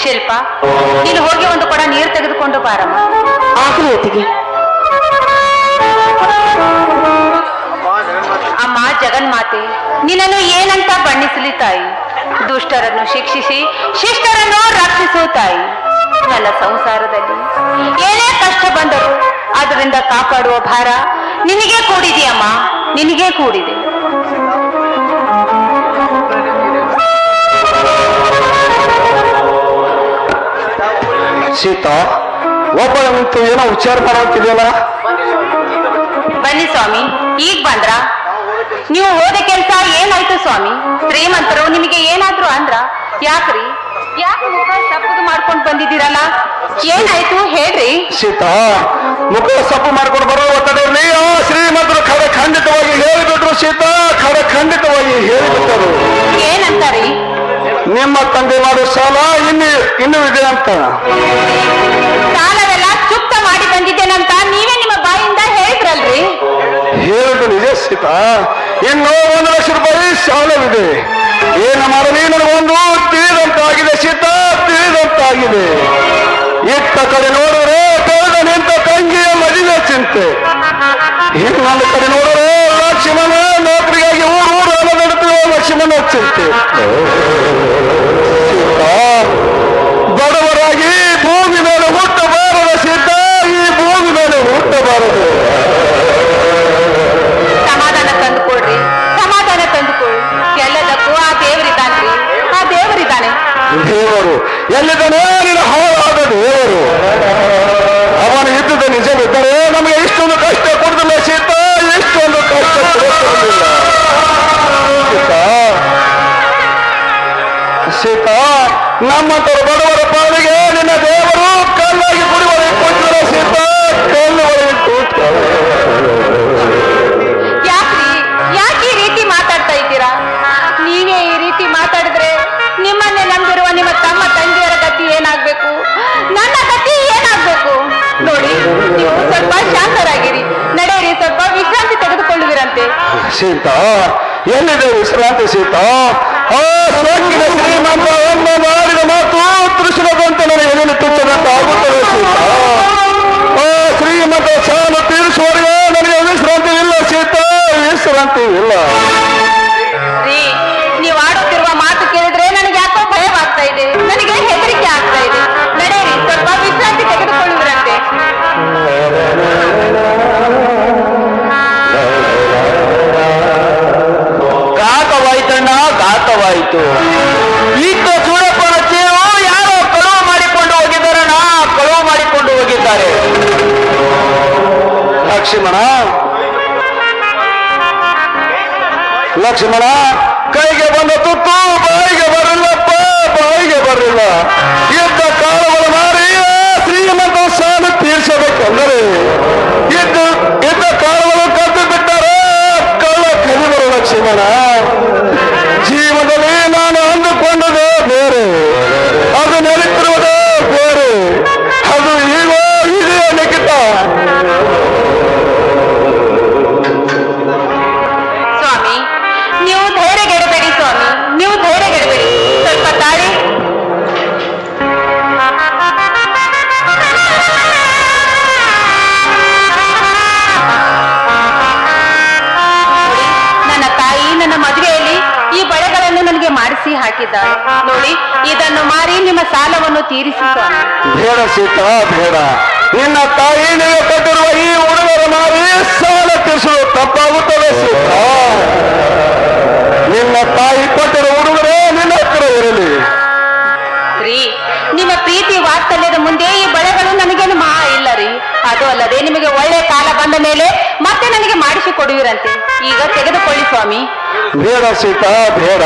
ಶಿಲ್ಪ, ನೀನು ಹೋಗಿ ಒಂದು ಕೊಡ ನೀರು ತೆಗೆದುಕೊಂಡು ಬಾರಮ್ಮ. ಆಗಲಿ ಅತ್ತಿಗೆ. ಅಮ್ಮ ಜಗನ್ಮಾತೆ, ನಿನ್ನನ್ನು ಏನಂತ ಬಣ್ಣಿಸಲಿ ತಾಯಿ. ದುಷ್ಟರನ್ನು ಶಿಕ್ಷಿಸಿ ಶಿಷ್ಟರನ್ನು ರಕ್ಷಿಸು ತಾಯಿ. ನನ್ನ ಸಂಸಾರದಲ್ಲಿ ಏನೇ ಕಷ್ಟ ಬಂದರೂ ಅದರಿಂದ ಕಾಪಾಡುವ ಭಾರ ನಿನಗೆ ಕೂಡಿದೆಯಮ್ಮ, ನಿನಗೆ ಕೂಡಿದೆ. ಸೀತಾ, ಒಬ್ಬಳಂತೂ ಏನೋ ವಿಚಾರ ಮಾಡುತ್ತಿದೆಯಲ್ಲ. ಬನ್ನಿ ಸ್ವಾಮಿ, ಈಗ ಬಂದ್ರ? ನೀವು ಹೋದ ಕೆಲಸ ಏನಾಯ್ತು ಸ್ವಾಮಿ? ಶ್ರೀಮಂತರು ನಿಮಗೆ ಏನಾದ್ರು ಅಂದ್ರ? ಯಾಕ್ರಿ, ಯಾಕೆ ಮುಖ ಸಪ್ಪದು ಮಾಡ್ಕೊಂಡು ಬಂದಿದ್ದೀರಲ್ಲ? ಏನಾಯ್ತು ಹೇಳ್ರಿ. ಸೀತಾ, ಮುಖ ಸಪ್ಪು ಮಾಡ್ಕೊಂಡು ಬರೋ ಒತ್ತಡದಲ್ಲಿ ಆ ಶ್ರೀಮಂತರು ಖಂಡಿತವಾಗಿ ಹೇಳಿಬಿಟ್ರು. ಸೀತಾ, ಖಂಡಿತವಾಗಿ ಹೇಳಿಬಿಟ್ಟರು. ಏನಂತಾರಿ? ನಿಮ್ಮ ತಂದೆ ಮಾಡೋ ಸಾಲ ಇನ್ನೂ ಇದೆ ಅಂತ. ಸಾಲವೆಲ್ಲ ಚುಕ್ತ ಮಾಡಿ ಬಂದಿದ್ದೇನಂತ ನೀವೇ ನಿಮ್ಮ ಬಾಯಿಂದ ಹೇಳಿದ್ರಲ್ರಿ. ಹೇಳಿದ್ದು ನಿಜ ಸೀತಾ, ಇನ್ನೂ 1 ಲಕ್ಷ ರೂಪಾಯಿ ಸಾಲವಿದೆ. ಏನು ಮಾಡಲಿ, ನನಗೊಂದು ತಿಳಿದಂತಾಗಿದೆ ಸೀತಾ, ತಿಳಿದಂತಾಗಿದೆ. ಇತ್ತ ಕಡೆ ನೋಡಿದ್ರೆ ಕಳೆದ ನಿಂತ ತಂಗಿಯ ಮದುವೆ ಚಿಂತೆ, ಇನ್ನೊಂದು ಕಡೆ ನೋಡಿದ್ರೆ ಲಕ್ಷ್ಮಣ ನೌಕರಿಗಾಗಿ ಊರು ಅಲದಡುತ್ತಿರುವ ಲಕ್ಷ್ಮಣ ಚಿಂತೆ. ಸೀತಾ, ಬಡವರಾಗಿ ಭೂಮಿ ಮೇಲೆ ಹುಟ್ಟಬಾರದು ಸೀತಾ, ಈ ಭೂಮಿ ಮೇಲೆ ಹುಟ್ಟಬಾರದು. ಸಮಾಧಾನ ತಂದುಕೊಡ್ರಿ, ಸಮಾಧಾನ ತಂದುಕೊಳ್ಳಿ. ಎಲ್ಲದಕ್ಕೂ ಆ ದೇವರಿದ್ದಾನ್ರಿ, ಆ ದೇವರಿದ್ದಾನೆ. ದೇವರು ಎಲ್ಲಿದ್ದಾನೆ? ನಿನ್ನ ಹಾಳಾದ ದೇವರು. ಅವನು ಇದ್ದುದು ನಿಜವಿದ್ದರೆ ನಮಗೆ ಇಷ್ಟೊಂದು ಕಷ್ಟ ಕೊಡುದಿಲ್ಲ ಸೀತಾ, ಇಷ್ಟೊಂದು ಕಷ್ಟ ಕೊಡುತ್ತಿರಲಿಲ್ಲ ಸೀತಾ. ಸೀತಾ, ನಮ್ಮಂತರ ಬಡವರ ಪಾಲಿಗೆ ನಿನ್ನ ದೇವರು ಕಲ್ಲಾಗಿ ಕುಡಿವರೆ ಕೊಟ್ಟಿರೋ ಸೀತಾ, ಕಲ್ಲುವರೆ ಕೊಟ್ಟು. ಯಾಕೆ ಈ ರೀತಿ ಮಾತಾಡ್ತಾ ಇದ್ದೀರಾ? ನೀವೇ ಈ ರೀತಿ ಮಾತಾಡಿದ್ರೆ ನಿಮ್ಮನ್ನೇ ನಂಬಿರುವ ನಿಮ್ಮ ತಮ್ಮ ತಂಗಿಯರ ಗತಿ ಏನಾಗ್ಬೇಕು, ನನ್ನ ಗತಿ ಏನಾಗ್ಬೇಕು? ನೋಡಿ, ನೀವು ಸ್ವಲ್ಪ ಶಾಂತರಾಗಿರಿ, ನಡೆಯಿರಿ, ಸ್ವಲ್ಪ ವಿಶ್ರಾಂತಿ ತೆಗೆದುಕೊಳ್ಳುವಿರಂತೆ. ಸೀತಾ, ಎಲ್ಲಿದೆ ವಿಶ್ರಾಂತಿ ಸೀತಾ? ಆ ಸೊಕ್ಕಿನ ಶ್ರೀಮಂತ ಒಮ್ಮೆ ಮಾಡಿದ ಮಾತು ತೃಷ್ಣದಂತೆ ನನಗೆ ಎಲ್ಲಿ ತುಚ್ಚದಂತ ಆಗುತ್ತದೆ ಸೀತಾ. ಆ ಶ್ರೀಮಂತ ಸಾಲ ತೀರಿಸುವವರೆಗೆ ನನಗೆ ವಿಶ್ರಾಂತಿ ಇಲ್ಲ ಸೀತಾ, ವಿಶ್ರಾಂತಿ ಇಲ್ಲ. ನೀವು ಆಡುತ್ತಿರುವ ಮಾತು ಕೇಳಿದ್ರೆ ನನಗೆ ಯಾಕೋ ಭಯವಾಗ್ತಾ ಇದೆ, ನನಗೆ ಹೆದರಿಕೆ ಆಗ್ತಾ ಇದೆ. ನಡೆಯಿರಿ, ಸ್ವಲ್ಪ ವಿಶ್ರಾಂತಿ ತೆಗೆದುಕೊಳ್ಳುವಿರಂತೆ. ಘಾತವಾಯ್ತಣ್ಣ, ಘಾತವಾಯಿತು. ಈಗ ಚೂಡಪ್ಪನ ಚೇರು ಯಾರೋ ಕಳುವು ಮಾಡಿಕೊಂಡು ಹೋಗಿದ್ದಾರಣ್ಣ, ಕಳುವು ಮಾಡಿಕೊಂಡು ಹೋಗಿದ್ದಾರೆ. ಲಕ್ಷ್ಮಣ, ಲಕ್ಷ್ಮಣ, ಕೈಗೆ ಬಂದ ತುತ್ತು ಬಾಯಿಗೆ ಬರಲಿಲ್ಲಪ್ಪ, ಬಾಯಿಗೆ ಬರಲಿಲ್ಲ. ಇದ್ದ ಕಾಲಗಳ ಮಾರಿ ಶ್ರೀಮಂತ ಸಾಲ ತೀರ್ಸಬೇಕಂದರೆ ಇದ್ದ ಕಾಲಗಳು ಕದ್ದು ಬಿಟ್ಟರೆ ಕಳ್ಳ ಕದಿಬರು. ಲಕ್ಷ್ಮಣ, ಜೀವನದಲ್ಲಿ ನಾನು ಅಂದುಕೊಂಡದೇ ಬೇರೆ, ಅದು ನೆನಪಿರುವುದೇ ಬೇರೆ, ಅದು ಈಗ ಇದೆಯೇ ನಿಖಿತ. ಸ್ವಾಮಿ, ನೀವು ಧೈರ್ಯಗೆಡಬೇಡಿ ಸ್ವಾಮಿ, ನೀವು ಧೈರ್ಯಗೆಡಬೇಡಿ, ಸ್ವಲ್ಪ ತಾಳಿ. ನನ್ನ ತಾಯಿ ನನ್ನ ಮದುವೆಯಲ್ಲಿ ಈ ಬಳೆಗಳನ್ನು ನನಗೆ ಮಾಡಿಸಿ ಹಾಕಿದ್ದಾರೆ. ನೋಡಿ, ಇದನ್ನು ಮಾರಿ ನಿಮ್ಮ ಸಾಲವನ್ನು ತೀರಿಸಿ ಸ್ವಾಮಿ. ಬೇಡ ಸೀತಾ, ಬೇಡ. ನಿನ್ನ ತಾಯಿ ನೀವು ಕೊಟ್ಟಿರುವ ಈ ಉಡುಗೊರ ಮಾರಿ ಸಾಲ ತೀರಿಸಲು ತಪ್ಪಾಗುತ್ತದೆ ಸೀತಾ. ನಿನ್ನ ತಾಯಿ ಕೊಟ್ಟಿರುವ ಉಡುಗೊರೆ ನಿನ್ನ ಹತ್ತಿರ ಇರಲಿ. ನಿಮ್ಮ ಪ್ರೀತಿ ವಾತ್ಸಲ್ಯದ ಮುಂದೆ ಈ ಬಳೆಗಳು ನನಗೇನು ಮಹಾ ಇಲ್ಲ ರೀ. ಅದು ಅಲ್ಲದೆ ನಿಮಗೆ ಒಳ್ಳೆ ಕಾಲ ಬಂದ ಮೇಲೆ ಮತ್ತೆ ನನಗೆ ಮಾಡಿಸಿ ಕೊಡುವಿರಂತೆ. ಈಗ ತೆಗೆದುಕೊಳ್ಳಿ ಸ್ವಾಮಿ. ಬೇಡ ಸೀತಾ, ಬೇಡ.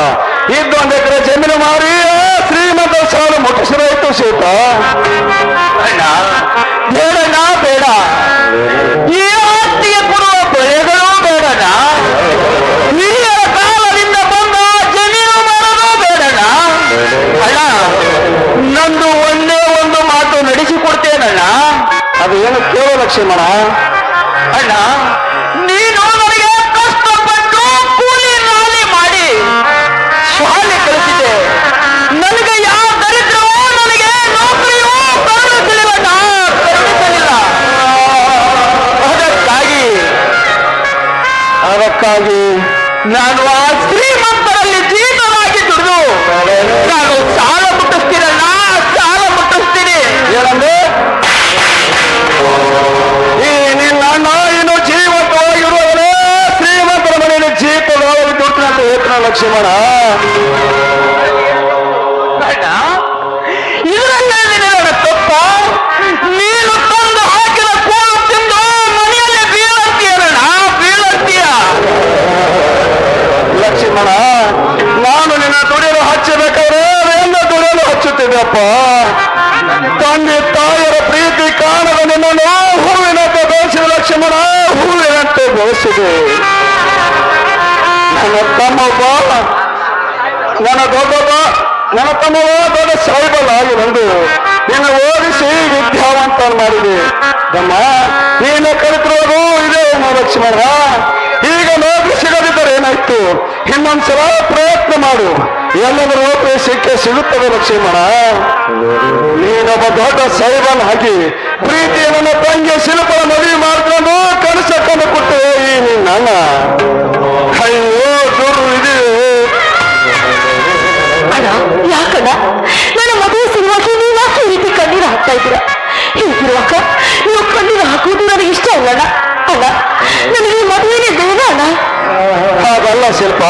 ಇದ್ದೊಂದು ಎಕರೆ ಜಮೀನು ಮಾರಿ ಶ್ರೀಮಂತ ಸಾಲ ಮುಟ್ಟಿಸಿರಾಯ್ತು ಸೀತಾ. ಬೇಡಣ್ಣ, ಬೇಡ. ಈ ಆಸ್ತಿಗೆ ಕೊಡುವ ಬೆಳೆಗಳು ಬೇಡಣ್ಣ. ಹಿರಿಯರ ಕಾಲದಿಂದ ಬಂದ ಜಮೀನು ಮಾರೋದು ಬೇಡಣ್ಣ. ಅಣ್ಣ, ನಂದು ಒಂದೇ ಒಂದು ಮಾತು ನಡೆಸಿಕೊಡ್ತೇನಣ್ಣ. ಅದು ಏನು ಕೇಳೋ ಲಕ್ಷ್ಮಣ. ಅಣ್ಣ, ನೀನು ನನಗೆ ಕಷ್ಟಪಟ್ಟು ಕೂಲಿ ನಾಲಿ ಮಾಡಿ ಶಾಲೆ ಕಲಿಸಿದೆ. ನನಗೆ ಯಾವ ದರಿದ್ರವೂ ನನಗೆ ಲಕ್ಷ್ಮಣ. ಇದರಲ್ಲಿ ನನ್ನ ತಪ್ಪ. ನೀನು ತಂದು ಹಾಕಿದ ಕೋಲು ತಿಂದು ಮನೆಯಲ್ಲಿ ಬೀಳಂತೀಯಣ್ಣ, ಬೀಳಂತೀಯ. ಲಕ್ಷ್ಮಣ, ನಾನು ನಿನ್ನ ದುಡಿಯಲು ಹಚ್ಚಬೇಕಾದ್ರೆ ಎಲ್ಲ ದುಡಿಯಲು ಹಚ್ಚುತ್ತಿದ್ದೆಪ್ಪ. ತಂದೆ ತಾಯಿಯರ ಪ್ರೀತಿ ಕಾಣದ ನಿನ್ನನ್ನು ಹೂವಿನಂತೆ ಬೆಳೆಸಿದ ಲಕ್ಷ್ಮಣ, ಹೂವಿನಂತೆ ಬೆಳೆಸಿದೆ. ನನ್ನ ತಮ್ಮಪ್ಪ, ನನ್ನ ತಮ್ಮವ ದೊಡ್ಡ ಸಾಯಿಬಲಾಗಿ ಬಂದು ನಿನ್ನ ಓದಿಸಿ ವಿದ್ಯಾವಂತ ಮಾಡಿದೆ. ತಮ್ಮ, ನೀನು ಕಲಿತಿರೋದು ಇದೇ ಲಕ್ಷ್ಮಣ. ಈಗ ನೌಕರಿ ಸಿಗದಿದ್ದರೆ ಏನಾಯ್ತು? ಇನ್ನೊಂದ್ಸಲ ಪ್ರಯತ್ನ ಮಾಡು, ಎಲ್ಲದರ ನೌಕರಿ ಸಿಗುತ್ತದೆ ಲಕ್ಷ್ಮಣ. ನೀನೊಬ್ಬ ದೊಡ್ಡ ಸಾಯಿಬಲ್ ಆಗಿ ಪ್ರೀತಿಯ ನನ್ನ ತಂಗಿ ಶಿಲ್ಪನ ಮದುವೆ ಮಾಡಿಕೊಂಡು ಕನಸ ಕಂಡು ಕೊಟ್ಟೆ ಈ ನಿನ್ನ. ಅಯ್ಯೋ ದೂರು ಇದೆ. ಯಾಕಣ್ಣ ನನ್ನ ಮದುವೆ ಸಲುವಾಗಿ ನೀವು ಯಾಕೆ ಈ ರೀತಿ ಕಣ್ಣೀರು ಹಾಕ್ತಾ ಇದ್ದೀರಾ? ಹೀಗಿರುವಾಗ ನೀವು ಕಣ್ಣೀರು ಹಾಕುವುದು ನನಗೆ ಇಷ್ಟ ಅಲ್ಲಣ್ಣ. ಅಲ್ಲ, ನನಗೆ ಈ ಮದುವೆನೇ ಬೇಡ ಅಣ್ಣ. ಹಾಗಲ್ಲ ಶಿಲ್ಪ,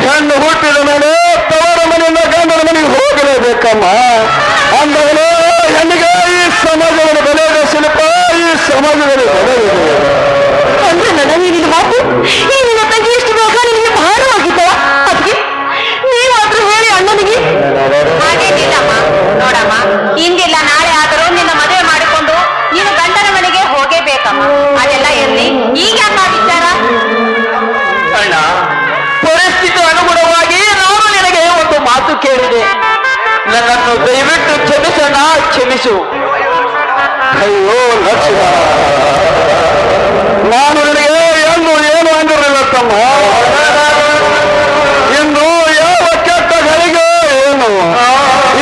ಹೆಣ್ಣು ಹುಟ್ಟಿದ ಮೇಲೆ ತವರ ಮನೆಯಿಂದ ಗಂಡನ ಮನೆಗೆ ಹೋಗಲೇಬೇಕಮ್ಮ. ಅಂದಾಗ ಹೆಣ್ಣಿಗೆ ಈ ಸಮಾಜದಲ್ಲಿ ಬೆಲೆ ಇದೆ ಶಿಲ್ಪ, ಈ ಸಮಾಜದಲ್ಲಿ ಬೆಲೆ ಇದೆ. ಅಂದ್ರೆ ನನ್ನ ನಿನ್ನ ಮಾತು ಈ ನಿನ್ನ ತಂಗಿ ಎಷ್ಟು ಬೇಗ ನಿನಗೆ ಭಾರವಾಗಿದ್ದವ? ಅದಕ್ಕೆ ನೀವಾದ್ರೂ ಹೇಳಿ ಅಣ್ಣನಿಗೆ. ಹಾಗೇನಿಲ್ಲಮ್ಮ. ನೋಡಮ್ಮ, ಇಂದಿಲ್ಲ ನಾಳೆ ಆದರೂ ನಿನ್ನ ಮದುವೆ ಮಾಡಿಕೊಂಡು ನೀನು ಗಂಡನ ಮನೆಗೆ ಹೋಗೇಬೇಕಮ್ಮ. ಅದೆಲ್ಲ ಇರ್ಲಿ, ಈಗ ಯಾಕ ವಿಚಾರ? ಅಣ್ಣ, ಪರಿಸ್ಥಿತಿ ಅನುಗುಣವಾಗಿ ನಾನು ನಿನಗೆ ಒಂದು ಮಾತು ಕೇಳಿದೆ. ನನ್ನನ್ನು ದಯವಿಟ್ಟು ಕ್ಷಮಿಸೋಣ, ಕ್ಷಮಿಸು. ಅಯ್ಯೋ ಲಕ್ಷ್ಮ, ನಾನು ನಿನಗೆ ಏನು ಅಂದಿರಲಿಲ್ಲ ತಮ್ಮ. ಇನ್ನು ಯಾವ ಕೆಟ್ಟ ಕೈಗೆ ಏನು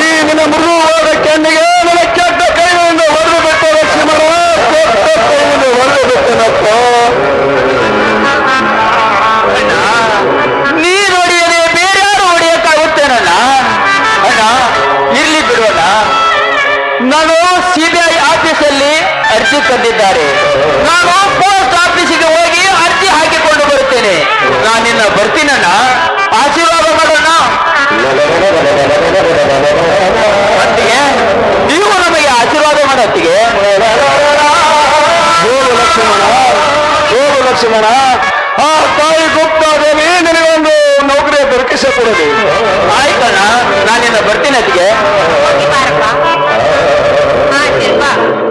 ಈ ನಿನ್ನ ಮೃದುವಾದ ಕೆನ್ನಿಗೆ ನನ್ನ ಕೆಟ್ಟ ಕೈಗಳಿಂದ ಹೊಡೆದು ಬಿಟ್ಟು ಲಕ್ಷ್ಮಣ, ಕೆಟ್ಟ ಕೈಯಿಂದ ಹೊಡೆದು ಬಿಟ್ಟನಪ್ಪ. ನೀನು ಹೊಡೆಯದೆ ಬೇರೆ ಯಾರು ಹೊಡೆಯಕ್ಕಾಗುತ್ತೇನಲ್ಲ? ಅಣ್ಣ, ಇರ್ಲಿ ಬಿಡೋಣ. ನಾನು CBI ಆಫೀಸಲ್ಲಿ ಅರ್ಜಿ ತಂದಿದ್ದಾರೆ. ನಾನು ಪೋಸ್ಟ್ ಆಫೀಸಿಗೆ ಹೋಗಿ ಅರ್ಜಿ ಹಾಕಿಕೊಂಡು ಬರುತ್ತೇನೆ. ನಾನಿನ್ನ ಬರ್ತೀನಣ್ಣ, ಆಶೀರ್ವಾದ ಮಾಡೋಣ. ಅತ್ತಿಗೆ, ನೀವು ನಮಗೆ ಆಶೀರ್ವಾದ ಮಾಡೋತ್ತಿಗೆ. ಹೋಗು ಲಕ್ಷ್ಮಣ, ಹೋಗು ಲಕ್ಷ್ಮಣ. ಆ ತಾಯಿ ಗುಪ್ತಾದೇವಿ ನಿನಗೊಂದು ನೌಕರಿಯ ದೊರಕಿಸಿಕೊಡಲಿ. ಆಯ್ತಣ್ಣ, ನಾನಿನ್ನ ಬರ್ತೀನಿ ಅತ್ತಿಗೆ.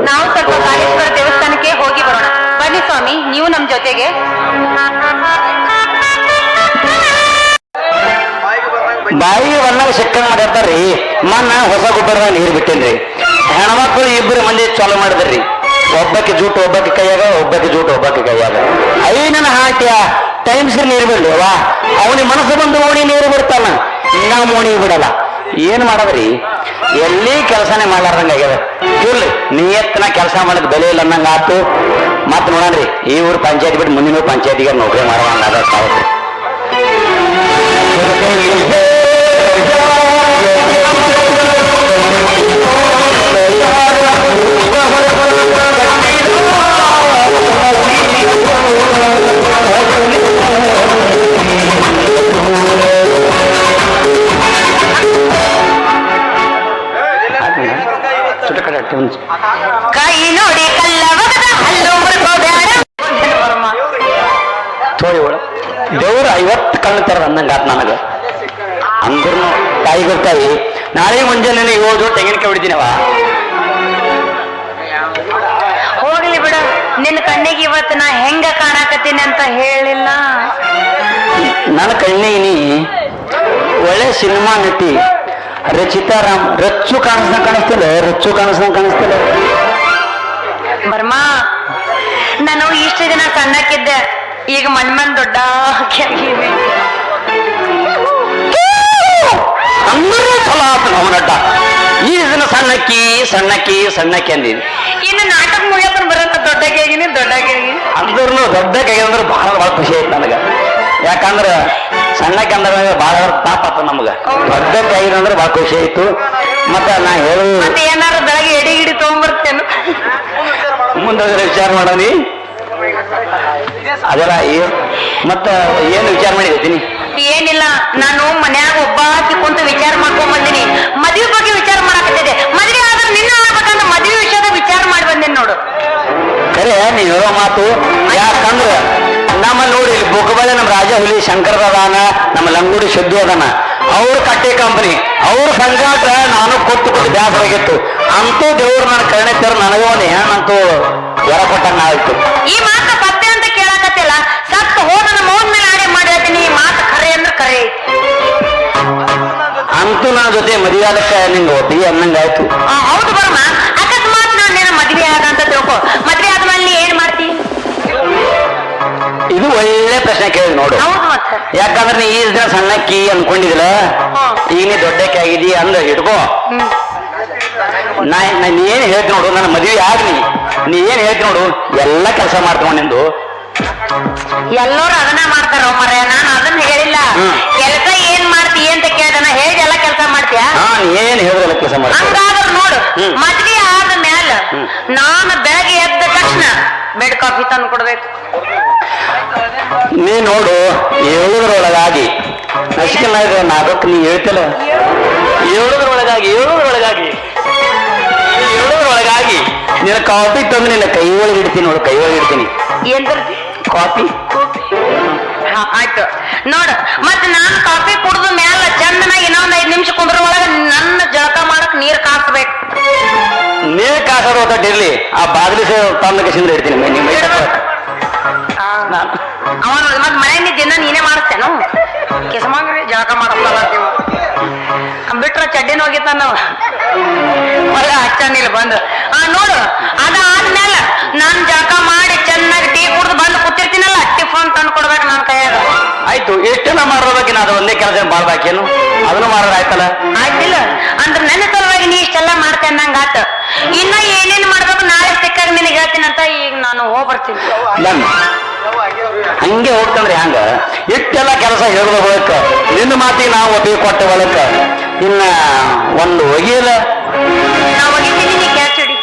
ನಾವು ಸ್ವಲ್ಪ ಕಾಳೇಶ್ವರ ದೇವಸ್ಥಾನಕ್ಕೆ ಹೋಗಿ ಬರೋಣ. ಬನ್ನಿ ಸ್ವಾಮಿ, ನೀವು ನಮ್ಮ ಜೊತೆಗೆ. ಬಾಯಿಗೆ ಬಂದಾಗ ಸಿಕ್ಕಂಗ್ ಮಾಡಿರ್ತಾರ್ರಿ. ಮನ್ನ ಹೊಸ ಗೊಬ್ಬರದ ನೀರು ಬಿಟ್ಟೇನ್ರಿ. ಹೆಣ್ಮಕ್ಳು ಇಬ್ಬರು ಮಂದಿ ಚಾಲು ಮಾಡಿದ್ರಿ. ಒಬ್ಬಕ್ಕೆ ಜೂಟು ಒಬ್ಬಕ್ಕೆ ಕೈಯಾಗ, ಒಬ್ಬಕ್ಕೆ ಜೂಟು ಒಬ್ಬಕ್ಕೆ ಕೈಯಾಗ. ಐನನ ಹಾಕ್ಯ ಟೈಮ್ಸ್ ನೀರು ಬಿಡ್ಲಿ ವಾ. ಅವನಿಗೆ ಮನಸ್ಸು ಬಂದು ಓಣಿ ನೀರು ಬಿಡ್ತಾನ, ನಾವು ಓಣಿ ಬಿಡಲ್ಲ. ಏನ್ ಮಾಡದ್ರಿ? ಎಲ್ಲಿ ಕೆಲಸನೇ ಮಾಡ್ಲಾರ್ದಂಗ ಆಗ್ಯದ. ಇರ್ಲಿ, ನಿಯತ್ನ ಕೆಲಸ ಮಾಡಕ್ ಬೆಲೆ ಇಲ್ಲ ಅನ್ನಂಗ ಆತು. ಮತ್ ನೋಡನ್ರಿ, ಈ ಊರು ಪಂಚಾಯತ್ ಬಿಟ್ಟು ಮುಂದಿನ ಪಂಚಾಯತಿಗೆ ನೌಕರಿ ಮಾಡುವಂಗ ಸಾವ್ರಿ. ಕೈ ನೋಡಿ ಕಲ್ಲವದ ಹಲ್ಲು ಮುರ್ಕೋಬೇಡ. ದೇವ್ರ 50 ಕಣ್ಣು ತೆರ ಅಂದಂಗ ಆತ್ ನನಗ. ಅಂದ್ರೂ ತಾಯಿ ಗೊತ್ತಾಯಿ, ನಾಳೆ ಮುಂಜಾನೆ 7 ತೆಂಗಿನಕಾಯಿ ಹೊಡಿತೀನವ. ಹೋಗ್ಲಿ ಬಿಡು, ನಿನ್ನ ಕಣ್ಣಿಗೆ ಇವತ್ತು ನಾ ಹೆಂಗ ಕಾಣಕತ್ತೀನಿ ಅಂತ ಹೇಳಿಲ್ಲ. ನನ್ನ ಕಣ್ಣಿಗೆ ನೀ ಒಳ್ಳೆ ಸಿನಿಮಾ ನಟಿ ರಚಿತಾರಾಮ್. ರಚ್ಚು ಕಾಣಿಸ್ತಿಲ್ಲ, ರಚ್ಚು ಕಾಣಿಸ್ತಿಲ್ಲ. ಬರ್ಮಾ, ನಾನು ಇಷ್ಟು ದಿನ ಸಣ್ಣಕ್ಕಿದ್ದೆ, ಈಗ ಮಣ್ಮಣ್ ದೊಡ್ಡ ಆಗಿವೆ. ಅಂದ್ರೂ ಚಲೋ ಆತ ಅವನಡ್ಡ. ಈ ದಿನ ಸಣ್ಣಕ್ಕಿ ಸಣ್ಣಕ್ಕಿ ಸಣ್ಣಕ್ಕಿ ಅಂದಿನಿ. ಇನ್ನು ನಾಟಕ ಮುಗಿಯಪ್ಪನ ಬರೋಂತ ದೊಡ್ಡಗೆ ಆಗಿನಿ, ದೊಡ್ಡಗೆ ಆಗಿನಿ. ಅಂದ್ರೂ ದೊಡ್ಡ ಕೈ ಅಂದ್ರೆ ಬಹಳ ಖುಷಿ ಆಯ್ತು ನನಗ. ಯಾಕಂದ್ರ ಸಣ್ಣಕ್ಕೆ ಅಂದ್ರೆ ಬಹಳ ತಾಪ ಆತ ನಮಗ. ದೊಡ್ಡ ಕೈ ಅಂದ್ರೆ ಬಹಳ ಖುಷಿ ಆಯ್ತು. ಮತ್ತ ನಾ ಹೇಳು, ಮತ್ತೆ ಏನಾರು ಬೆಳಗ್ಗೆ ಎಡಿ ಗಿಡಿ ತಗೊಂಡ್ಬರ್ತೇನು? ಮುಂದೆ ವಿಚಾರ ಮಾಡೋನಿ. ಅದೆಲ್ಲ ಮತ್ತ ಏನು ವಿಚಾರ ಮಾಡಿದ್ದೀನಿ? ಏನಿಲ್ಲ, ನಾನು ಮನ್ಯಾಗ ಒಬ್ಬಾಕಿ ಕುಂತು ವಿಚಾರ ಮಾಡ್ಕೊಂಡ್ ಬಂದಿನಿ. ಮದ್ವೆ ಬಗ್ಗೆ ವಿಚಾರ ಮಾಡಾಕತ್ತಿದೆ. ಮದ್ವೆ ಆದ್ರೆ ನಿನ್ನ ಆಗ್ಬೇಕಂತ ಮದ್ವೆ ವಿಷಯದ ವಿಚಾರ ಮಾಡಿ ಬಂದೇನಿ ನೋಡು. ಖರೆ ನೀ ಹೇಳೋ ಮಾತು. ಯಾಕಂದ್ರ ನಮ್ಮ ನೋಡಿ ಇಲ್ಲಿ ಬೊಕ್ಕಬಳೆ ನಮ್ಮ ರಾಜ ಹುಲಿ ಶಂಕರ ಅದಾನ, ನಮ್ಮ ಲಂಗೂಡಿ ಶುದ್ಧು ಅದಾನ. ಅವ್ರ ಕಟ್ಟೆ ಕಂಪನಿ ಅವ್ರ ಸಂಗಾಟ ನಾನು ಕೊಟ್ಟು ಬ್ಯಾಸರ ಆಗಿತ್ತು. ಅಂತೂ ದೇವ್ರು ನನ್ನ ಕರುಣೆ ತರ ನನಗೂ ಒಂದು ಹೆಣ್ಣಂತೂ ಹೊರ ಕೊಟ್ಟಂಗ ಆಯ್ತು. ಈ ಮಾತು ಸತ್ಯ ಅಂತ ಕೇಳಾಕತ್ತಿಲ್ಲ, ಸತ್ತು ಹೋದ ನಮ್ಮ ಮೌನ್ ಮೇಲೆ ಆಡೆ ಮಾಡಿರ್ತೀನಿ. ಈ ಮಾತು ಖರೆ ಅಂದ್ರೆ ಖರೆ ಐತಿ. ಅಂತೂ ನನ್ನ ಜೊತೆ ಮದುವೆ ಆದಕ್ಕೆ ನಿಂಗೆ ಒಪ್ಪಿಗೆ ಅನ್ನಂಗಾಯ್ತು. ಹೌದು ಬರಮ್ಮ, ಅಕಸ್ಮಾತ್ ನಾನು ಮದ್ವೆ ಆಗಂತ ತಿಳ್ಕೊ. ಮದ್ವೆ ಆದ್ಮೇಲೆ ನೀ ಏನ್ ಮಾಡ್ತಿ? ಇದು ಒಳ್ಳೆ ಪ್ರಶ್ನೆ ಕೇಳಿದ್ ನೋಡು. ಹೌದು ಮತ್ತೆ. ಯಾಕಂದ್ರೆ ನೀ ಈ ದಿನ ಸಣ್ಣಕ್ಕಿ ಅನ್ಕೊಂಡಿದಿಲ್ಲ, ಈಗ ನೀ ದೊಡ್ಡಕ್ಕಿ ಆಗಿದಿ ಅಂದ ಇಟ್ಕೋ. ನೀ ಏನ್ ಹೇಳ್ತಿ ನೋಡು, ನನ್ನ ಮದುವೆ ಆಗ್ನಿ ನೀ ಏನ್ ಹೇಳ್ತಿ ನೋಡು, ಎಲ್ಲ ಕೆಲಸ ಮಾಡ್ಕೊಂಡೆಂದು. ಎಲ್ಲರೂ ಅದನ್ನ ಮಾಡ್ತಾರ ಮರ್ಯ, ನಾನು ಅದನ್ನ ಹೇಳಿಲ್ಲ. ಕೆಲಸ ಏನ್ ಮಾಡ್ತಿ ಅಂತ ಕೇಳ್ದನ, ಹೇಗೆ ಎಲ್ಲ ಕೆಲಸ ಮಾಡ್ತೀಯ? ನೀ ಏನ್ ಹೇಳಿದ್ರಲ್ಲ ಕೆಲಸ ಮಾಡ. ಹಂಗಾದ್ರೆ ನೋಡು, ಮದ್ವೆ ಆದ ಮ್ಯಾಲ ನಾನು ಬೆಳಗ್ಗೆ ಎದ್ದ ತಕ್ಷಣ ಬೆಡ್ ಕಾಫಿ ತಂದು ಕೊಡ್ಬೇಕು. ನೀ ನೋಡು, ಹೇಳುದ್ರೊಳಗಾಗಿ ನಶಿಕನ ನಾಗಕ್ಕೆ ನೀ ಹೇಳ್ತಿಲ್ಲ. ಹೇಳುದ್ರೊಳಗಾಗಿ ನಿನ್ನ ಕಾಫಿ ತಂದು ನಿನ್ನ ಕೈ ಒಳಗೆ ಇಡ್ತೀನಿ ನೋಡು, ಕೈ ಒಳಗೆ ಇಡ್ತೀನಿ. ಏನ್ ತರ್ತಿ? ಕಾಫಿ. ಆಯ್ತು ನೋಡು, ಮತ್ತೆ ನಾನು ಕಾಫಿ ಕುಡ್ದು ಮ್ಯಾಲ ಚಂದನಾಗಿ ಇನ್ನೊಂದ್ 5 ನಿಮಿಷ ಕುಂದ್ರ ಒಳಗ ನನ್ನ ಜಳಕ ಮಾಡಕ್ ನೀರ್ ಕಾಸ್ಬೇಕು. ನೀರ್ ಕಾಸೋದು ಹೊತ್ತಿರ್ಲಿ, ಆ ಬಾಗಿಲಿ ತಂದ ಕಸಿಂದ ಇಡ್ತೀನಿ. ನಿಮ್ಮ ಅವನು ಮತ್ ಮನೆಯಲ್ಲಿ ದಿನ ನೀನೇ ಮಾಡಿಸ್ತೇನು? ಕಿಸಮಾಗ್ರಿ ಜಳಕ ಮಾಡಲ್ಲ ಬಿಟ್ರ ಚಡ್ಡಿನ ಹೋಗಿತ್ತ ನಾವು ಒಳ್ಳೆ ಹಚ್ಚನಿಲ್ಲ ಬಂದು. ನೋಡು, ಅದಾದ್ಮೇಲೆ ನಾನ್ ಜಳಕ ಮಾಡಿ ಚೆನ್ನಾಗಿ ಟೀ ಕುಡ್ದು ಬಂದು ಕೂತಿರ್ತೀನಲ್ಲ, ಟಿಫನ್ ತಂದು ಕೊಡ್ಬೇಕು ನನ್ನ ಕೈಯಾಗ. ಆಯ್ತು, ಎಷ್ಟೆಲ್ಲ ಮಾಡೋದಕ್ಕೆ ಅದು ಒಂದೇ ಕೆಲಸ ಮಾಡ್ಬೇಕೇನು? ಅದನ್ನು ಮಾಡೋದು ಆಯ್ತಲ್ಲ. ಆಯ್ತಿಲ್ಲ ಅಂದ್ರೆ ನನ್ನ ಸಲುವಾಗಿ ನೀ ಇಷ್ಟೆಲ್ಲ ಮಾಡ್ತೇನೆ ಅನ್ನಂಗ ಆತ. ಇನ್ನ ಏನೇನ್ ಮಾಡ್ಬೇಕು ನಾಳೆ ಸಿಕ್ಕಾಗ ನಿನಗೆ ಹೇಳ್ತೀನಿ ಅಂತ ಈಗ ನಾನು ಹೋಗ್ಬರ್ತೀನಿ. ಹಂಗೆ ಹೋಗ್ತಂದ್ರೆ ಹಂಗ ಇಷ್ಟೆಲ್ಲ ಕೆಲಸ ಹೇಳಿದ ಬಳಕ ನಿನ್ನ ಮಾತಿಗೆ ನಾವು ಒಪ್ಪಿಗೆ ಕೊಟ್ಟ ಬಳಕ ಇನ್ನ ಒಂದು ಒಗಿಯಲ್ಲ ನಾವು ಒಗಿತೀನಿ, ನೀ ಕ್ಯಾಚ್ ಹಿಡಿ.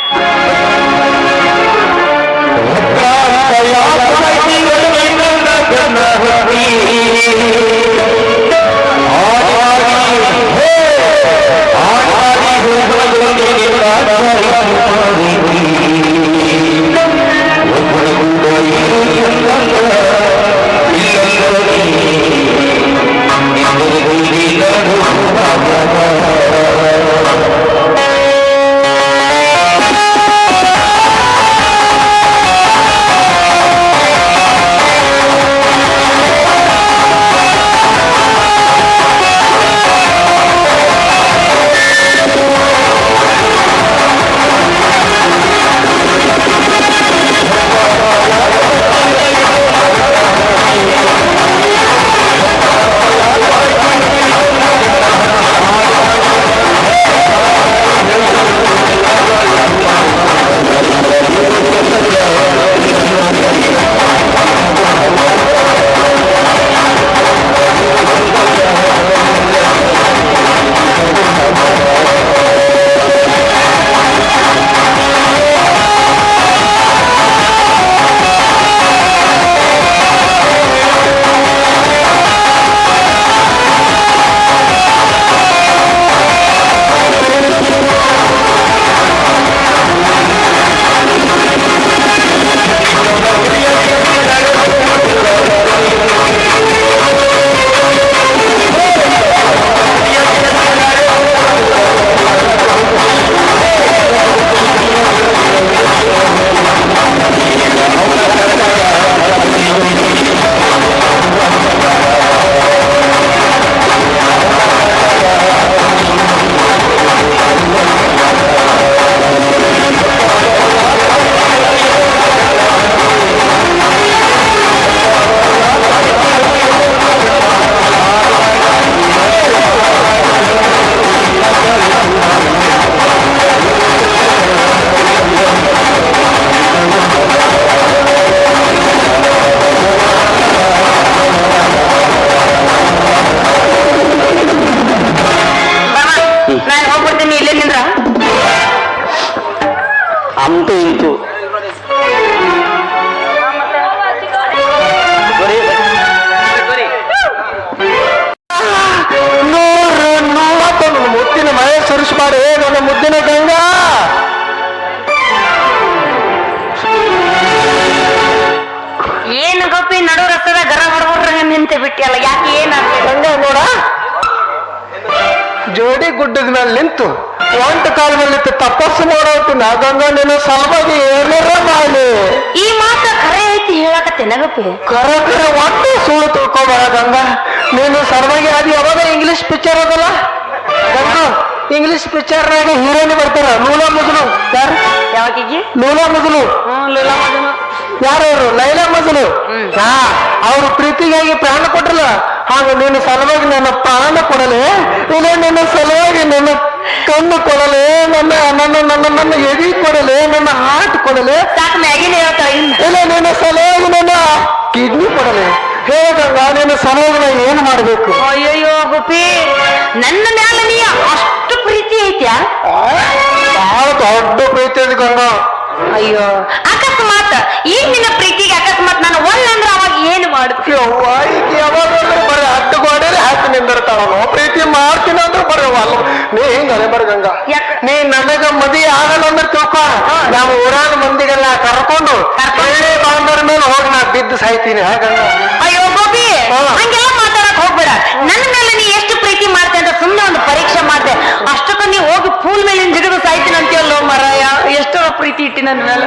ಅಂತೂ ಇಂತೂ ನಿಂತ ಬಿಟ್ಟಿಯಲ್ಲ, ಯಾಕೆ ಏನಾಗ್ಬೇಕು? ಗಂಗಾ ನೋಡ, ಜೋಡಿ ಗುಡ್ಡದ ಮೇಲೆ ನಿಂತು ಒಂಟ ಕಾಲ ಮೇಲೆ ನಿಂತು ತಪಸ್ಸು ಮಾಡೋತಿನ ಗಂಗಾ, ನಿನ್ನ ಸಲುವಾಗಿ ಏನಾರ ಮಾಡಿ. ಈ ಮಾತ ಖರೆ ಐತಿ ಹೇಳಕತ್ತೆ ನಗಪ್ಪಿ. ಕರೆ ಕರೆ ಒಟ್ಟು ಸುಳ್ಳು ತಿಳ್ಕೊಬೇಡ ಗಂಗಾ. ನೀನು ಸಲುವಾಗಿ ಅದು ಯಾವಾಗ ಇಂಗ್ಲಿಷ್ ಪಿಕ್ಚರ್ ಅದಲ್ಲ ಗಂಗಾ, ಇಂಗ್ಲಿಷ್ ಪಿಕ್ಚರ್ನಾಗ ಹೀರೋಯಿನ್ ಬರ್ತಾರ, ಲೂಲಾ ಮಜ್ನು. ಯಾರು? ಯಾವಾಗೀಗಿ? ಲೂಲಾ ಮಜ್ನು. ಲೀಲಾ ಮಜ್ನು. ಯಾರವರು? ಲೈಲಾ ಮಜ್ನು. ಹಾ, ಅವ್ರು ಪ್ರೀತಿಗಾಗಿ ಪ್ರಾಣ ಕೊಟ್ರಲ್ಲ, ಹಾಗ ನಿನ್ನ ಸಲುವಾಗಿ ನನ್ನ ಪ್ರಾಣ ಕೊಡಲೆ, ಇಲ್ಲ ನಿನ್ನ ಸಲುವಾಗಿ ನನ್ನ ಕಣ್ಣು ಕೊಡಲೆ, ನನ್ನ ನನ್ನ ನನ್ನ ನನ್ನ ಎದಿ ಕೊಡಲೆ, ನನ್ನ ಹಾರ್ಟ್ ಕೊಡಲೆ, ಸಾಕು ಮ್ಯಾಗಿನ ಹೇಳ್ತಾಳ ಇನ್ನು. ಇಲ್ಲ ನಿನ್ನ ಸಲುವಾಗಿ ನನ್ನ ಕಿಡ್ನಿ ಕೊಡಲೆ. ಹೇಗಂಗ ನಿನ್ನ ಸಲುವಾಗಿ ನಾ ಏನ್ ಮಾಡ್ಬೇಕು? ಅಯ್ಯಯ್ಯೋ ಗುಪ್ಪಿ, ನನ್ನ ಮ್ಯಾಲ ನೀ ಅಷ್ಟು ಪ್ರೀತಿ ಐತ್ಯಾ? ಬಹಳ ದೊಡ್ಡ ಪ್ರೀತಿ ಇದೆ ಗಂಗಾ. ಅಯ್ಯೋ, ಅಕಸ್ಮಾತ್ ಈಗ ನಿನ್ನ ಪ್ರೀತಿಗೆ ಅಕಸ್ಮಾತ್ ನಾನು ಒಂದಂದ್ರೆ ಅವಾಗ ಏನು ಮಾಡ್ತೀವಿ? ಯವ್ವ, ಈಗ ಯಾವಾಗಂದ್ರೆ ಬರೀ ಅಡ್ಡ ಗೋಡೆಯಲ್ಲಿ ಹಾಕಿ ನಿಂದಿರ್ತಾಳೋ, ಪ್ರೀತಿ ಮಾಡ್ತೀನಿ ಅಂದ್ರೆ ಬರೀ ಅಲ್ಲ. ನೀ ಹಿಂಗನೆ ಬರ ಗಂಗಾ, ನೀ ನನಗ ಮದಿ ಆಗಲ್ಲ ಅಂದ್ರೆ ತಿಳ್ಕೊ, ನಮ್ಮ ಊರಾನ ಮಂದಿಗೆಲ್ಲ ಕರ್ಕೊಂಡು ಒಳ್ಳೆ ಬಾಂಧವ್ರ ಮೇಲೆ ಹೋಗಿ ನಾ ಬಿದ್ದು ಸಾಯ್ತೀನಿ. ಹಾಗಂಗ ಅಯ್ಯೋ ಗೋಪಿ, ಹಂಗೆಲ್ಲ ಮಾತಾಡಕ್ ಹೋಗ್ಬೇಡ. ನನ್ನ ಮೇಲೆ ನೀ ಎಷ್ಟು ಪ್ರೀತಿ ಮಾಡ್ತೆ ಅಂತ ಸುಮ್ಮನೆ ಒಂದು ಪರೀಕ್ಷೆ ಮಾಡ್ದೆ, ಅಷ್ಟಕ್ಕ ನೀ ಹೋಗಿ ಫೂಲ್ ಮೇಲೆ ಜಿಗಿದು ಸಾಯ್ತೀನಿ ಅಂತೀಯಲ್ಲೋ ಮರಾಯ. ಎಷ್ಟೋ ಪ್ರೀತಿ ಇಟ್ಟಿ ನನ್ನ ಮೇಲೆ.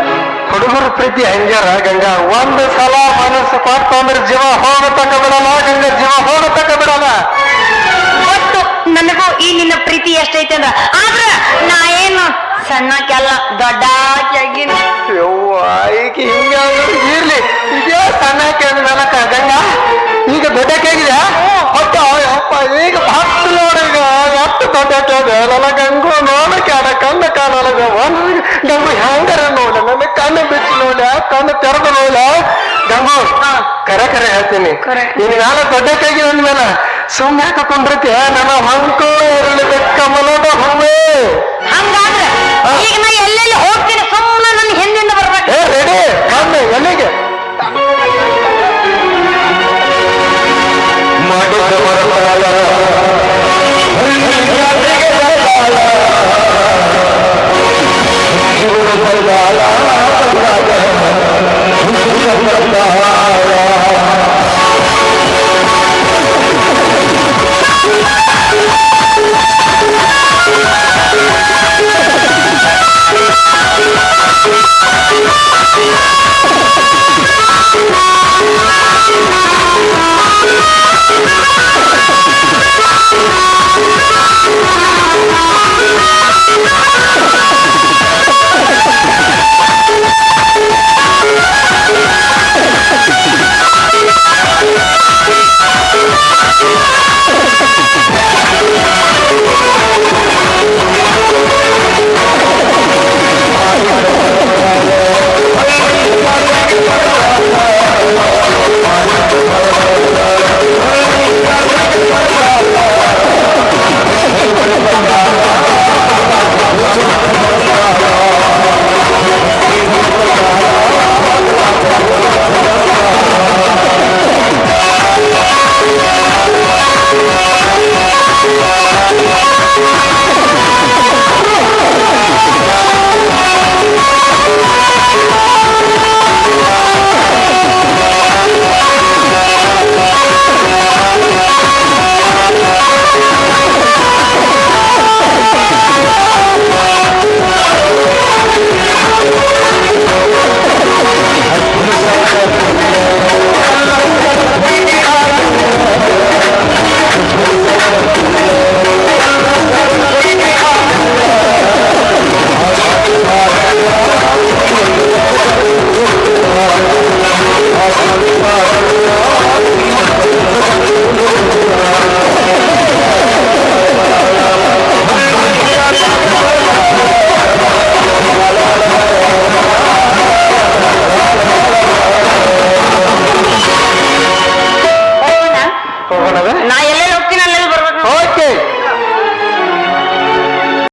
ಹುಡುಗರ ಪ್ರೀತಿ ಹಂಗ್ಯಾರ ಗಂಗಾ, ಒಂದು ಸಲ ಮನಸ್ಸು ಕೊಟ್ಟು ಅಂದ್ರೆ ಜೀವ ಹೋಗತಕ್ಕ ಬಿಡಲ್ಲ ಗಂಗಾ, ಜೀವ ಹೋಗತಕ್ಕ ಬಿಡಲ್ಲ. ಒಟ್ಟು ನನಗೂ ಈ ನಿನ್ನ ಪ್ರೀತಿ ಎಷ್ಟೈತೆ ಅಂದ್ರ, ಆದ್ರ ನಾ ಏನು ಸಣ್ಣಕ್ಕೆಲ್ಲ ದೊಡ್ಡಾಕಿ ಆಗಿನಿ. ಯವ್ವ, ಈಗ ಹಿಂಗ ಇರ್ಲಿ, ಇದೇ ಸಣ್ಣಕ್ಕೆ ನನಕ ಗಂಗಾ, ಈಗ ದೊಡ್ಡಕ್ಕಾಗಿದೆ ಹೊಟ್ಟೆ. ಅಪ್ಪ ಈಗ ಭಕ್ತ ನೋಡೀಗ ಎಷ್ಟು ದೊಡ್ಡಕ್ಕಾದೆ ನನ್ನ ಗಂಗು, ನೋಡಕ್ಕೆ ಅದ ಕಣ್ಣು ಕಾಣಲ್ಲ ಗಂಗು. ಹೆಂಗಾರ ನೋಡ, ನನ್ನ ಕಣ್ಣು ಬಿಚ್ಚಿ ನೋಡ, ಕಣ್ಣು ತೆರೆದು ನೋಡ ಗಂಗು. ಕರೆ ಕರೆ ಹೇಳ್ತೀನಿ, ಈಗ ನಾಳೆ ದೊಡ್ಡಕ್ಕಾಗಿ ಅಂದ್ಮೇಲೆ ಸುಮ್ಮನೆ ಹಾಕೊಂಡಿರ್ತೀಯ, ನನ್ನ ಹೊಂಕು ಇರಲಿ ಕಮಲದ ಹೂವೇ. ಹಂಗಾದ್ರೆ